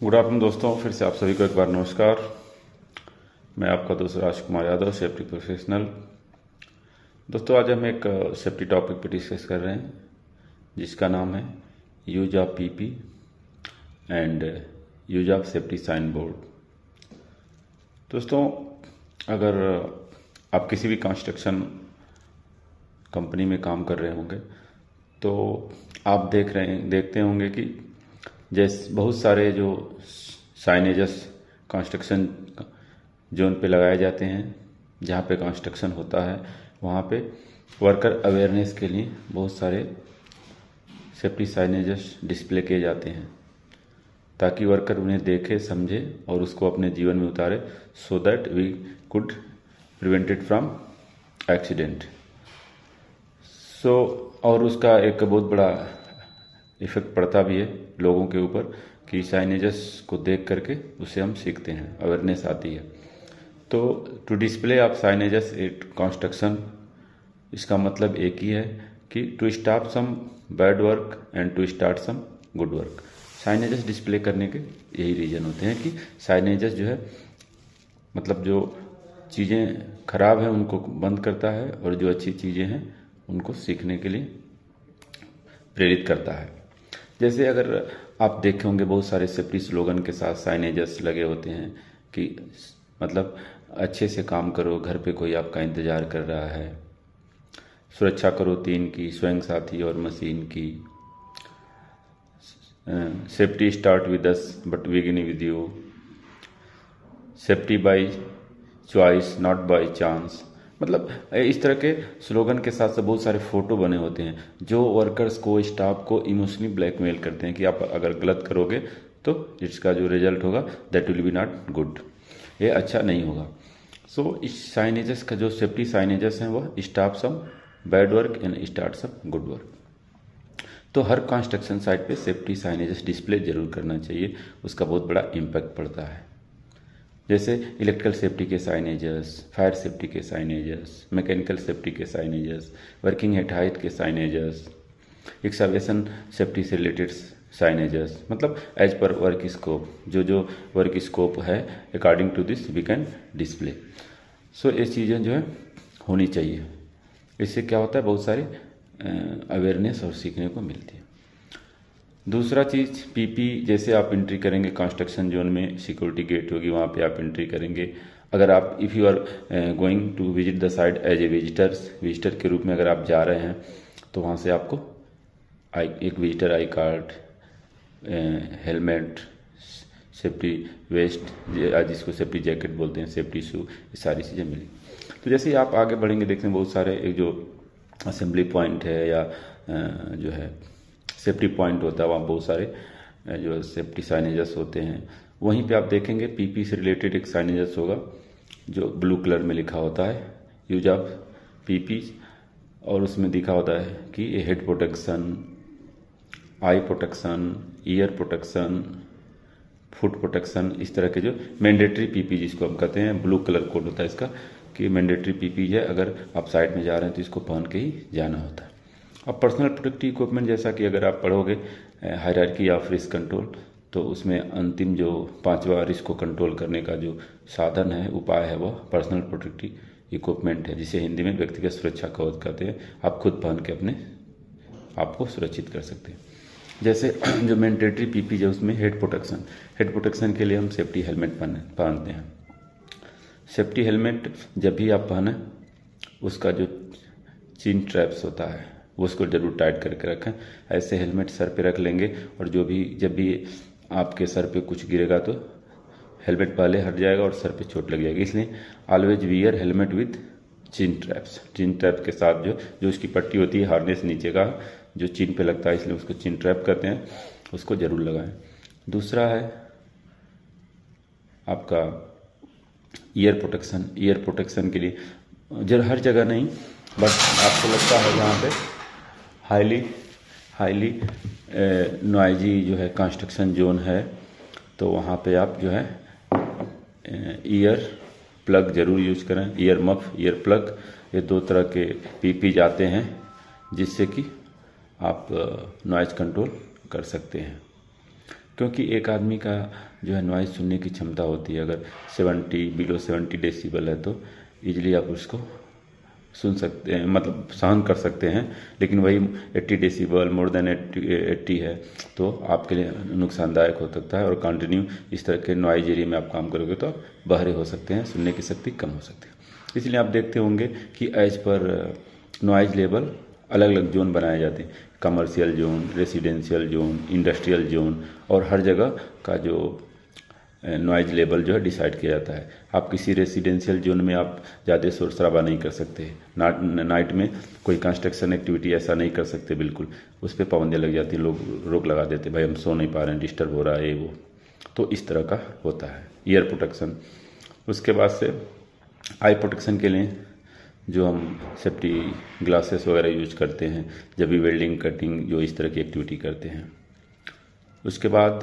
Good afternoon दोस्तों, फिर से आप सभी को एक बार नमस्कार। मैं आपका दोस्त राजकुमार यादव, सेफ्टी प्रोफेशनल। दोस्तों, आज हम एक सेफ्टी टॉपिक पर डिस्कस कर रहे हैं जिसका नाम है use of PP and use of safety sign board. दोस्तों, अगर आप किसी भी कंस्ट्रक्शन कंपनी में काम कर रहे होंगे तो आप देखते होंगे कि जैसे बहुत सारे जो साइनेजेस कंस्ट्रक्शन जोन पे लगाए जाते हैं, जहाँ पे कंस्ट्रक्शन होता है वहाँ पे वर्कर अवेयरनेस के लिए बहुत सारे सेफ्टी साइनेजेस डिस्प्ले किए जाते हैं ताकि वर्कर उन्हें देखे, समझे और उसको अपने जीवन में उतारे, so that we could prevent it from accident. और उसका एक बहुत बड़ा इफेक्ट पड़ता भी है लोगों के ऊपर कि साइनेजेस को देख करके उससे हम सीखते हैं, अवेयरनेस आती है। तो to display of signages at construction, इसका मतलब एक ही है कि to stop some bad work and to start some good work. Signages display करने के यही रीजन होते हैं कि साइनेजेस जो है मतलब जो चीज़ें खराब हैं उनको बंद करता है और जो अच्छी चीज़ें हैं उनको सीखने के लिए प्रेरित करता है। जैसे अगर आप देखे होंगे बहुत सारे सेफ्टी स्लोगन के साथ साइनेजेस लगे होते हैं कि मतलब अच्छे से काम करो, घर पे कोई आपका इंतज़ार कर रहा है, सुरक्षा करो 3 की, स्वयं साथी और मशीन की, safety start with us but begin with you, safety by choice not by chance. मतलब इस तरह के स्लोगन के साथ साथ बहुत सारे फोटो बने होते हैं जो वर्कर्स को, स्टाफ को इमोशनली ब्लैकमेल करते हैं कि आप अगर गलत करोगे तो इसका जो रिजल्ट होगा that will be not good, ये अच्छा नहीं होगा। सो इस साइनेजेस का जो सेफ्टी साइनेजेस हैं वह stop some bad work and start some good work. तो हर कंस्ट्रक्शन साइट पे सेफ्टी साइनेजेस डिस्प्ले जरूर करना चाहिए, उसका बहुत बड़ा इम्पैक्ट पड़ता है। जैसे इलेक्ट्रिकल सेफ्टी के साइनेजेस, फायर सेफ्टी के साइनेजेस, मैकेनिकल सेफ्टी के साइनेजेस, वर्किंग एट हाइट के साइनेजेस, एक्सकवेशन सेफ्टी से रिलेटेड साइनेजेस, मतलब एज पर वर्क स्कोप, जो वर्क स्कोप है according to this we can display. So ये चीज़ें जो है होनी चाहिए। इससे क्या होता है, बहुत सारी अवेयरनेस और सीखने को मिलती है। दूसरा चीज़ पीपी, जैसे आप एंट्री करेंगे कंस्ट्रक्शन जोन में, सिक्योरिटी गेट होगी वहाँ पे आप एंट्री करेंगे। अगर आप if you are going to visit the site as a visitor के रूप में अगर आप जा रहे हैं तो वहाँ से आपको एक visitor I card, helmet, safety vest जिसको सेफ्टी जैकेट बोलते हैं, सेफ्टी शू, ये सारी चीज़ें मिली। तो जैसे ही आप आगे बढ़ेंगे देखते हैं बहुत सारे एक जो असेंबली पॉइंट है या जो है सेफ्टी पॉइंट होता है, वहाँ बहुत सारे जो सेफ्टी साइनेजेस होते हैं। वहीं पे आप देखेंगे पीपी से रिलेटेड एक साइनेजेस होगा जो ब्लू कलर में लिखा होता है यूज ऑफ पीपी, और उसमें लिखा होता है कि ये हेड प्रोटेक्शन, आई protection, year protection, foot protection, इस तरह के जो मैंडेटरी पीपी जिसको हम कहते हैं, ब्लू कलर कोड होता है इसका कि मैंडेटरी पीपी है, अगर आप साइड में जा रहे हैं तो इसको पहन के ही जाना होता है। अब पर्सनल प्रोटेक्टिव इक्विपमेंट, जैसा कि अगर आप पढ़ोगे हायरार्की ऑफ रिस्क कंट्रोल, तो उसमें अंतिम जो 5वां रिस्क को कंट्रोल करने का जो साधन है, उपाय है, वह पर्सनल प्रोटेक्टिव इक्विपमेंट है, जिसे हिंदी में व्यक्तिगत सुरक्षा कवच कहते हैं। आप खुद पहन के अपने आपको सुरक्षित कर सकते हैं। जैसे जो मैंडेटरी पीपी है उसमें हेड प्रोटेक्शन के लिए हम सेफ्टी हेलमेट पहनते हैं। सेफ्टी हेलमेट जब भी आप पहने उसका जो चिन ट्रैप्स होता है वो उसको जरूर टाइट करके रखें। ऐसे हेलमेट सर पे रख लेंगे और जब भी आपके सर पे कुछ गिरेगा तो हेलमेट पहले हट जाएगा और सर पे चोट लग जाएगी। इसलिए always wear helmet with chin trap के साथ जो उसकी पट्टी होती है, हार्नेस नीचे का जो चिन पे लगता है, इसलिए उसको चिन ट्रैप कहते हैं, उसको जरूर लगाएं। दूसरा है आपका ईयर प्रोटेक्शन के लिए हर जगह नहीं, बट आपको लगता है जहाँ पे हाईली नॉइजी जो है कंस्ट्रक्शन जोन है तो वहाँ पे आप जो है ईयर प्लग जरूर यूज करें। ईयर मफ, ईयर प्लग, ये 2 तरह के पीपी जाते हैं जिससे कि आप नॉइज कंट्रोल कर सकते हैं। क्योंकि एक आदमी का जो है नॉइज़ सुनने की क्षमता होती है, अगर 70 डेसिबल है तो ईजिली आप उसको सुन सकते हैं, मतलब सहन कर सकते हैं। लेकिन वही 80 डेसिबल मोर देन 80 है तो आपके लिए नुकसानदायक हो सकता है, और कंटिन्यू इस तरह के नॉइज एरिया में आप काम करोगे तो आप बहरे हो सकते हैं, सुनने की शक्ति कम हो सकती है। इसलिए आप देखते होंगे कि एज पर नॉइज लेवल अलग अलग जोन बनाए जाते हैं, commercial zone, residential zone, industrial zone, और हर जगह का जो नॉइज लेवल जो है डिसाइड किया जाता है। आप किसी रेसिडेंशियल जोन में आप ज़्यादा शोर शराबा नहीं कर सकते, नाइट में कोई कंस्ट्रक्शन एक्टिविटी ऐसा नहीं कर सकते, बिल्कुल उस पर पाबंदियाँ लग जाती हैं, लोग रोक लगा देते, भाई हम सो नहीं पा रहे हैं, डिस्टर्ब हो रहा है ये वो। तो इस तरह का होता है ईयर प्रोटेक्शन। उसके बाद से आई प्रोटेक्शन के लिए जो हम सेफ्टी ग्लासेस वगैरह यूज करते हैं जब भी वेल्डिंग, कटिंग, जो इस तरह की एक्टिविटी करते हैं। उसके बाद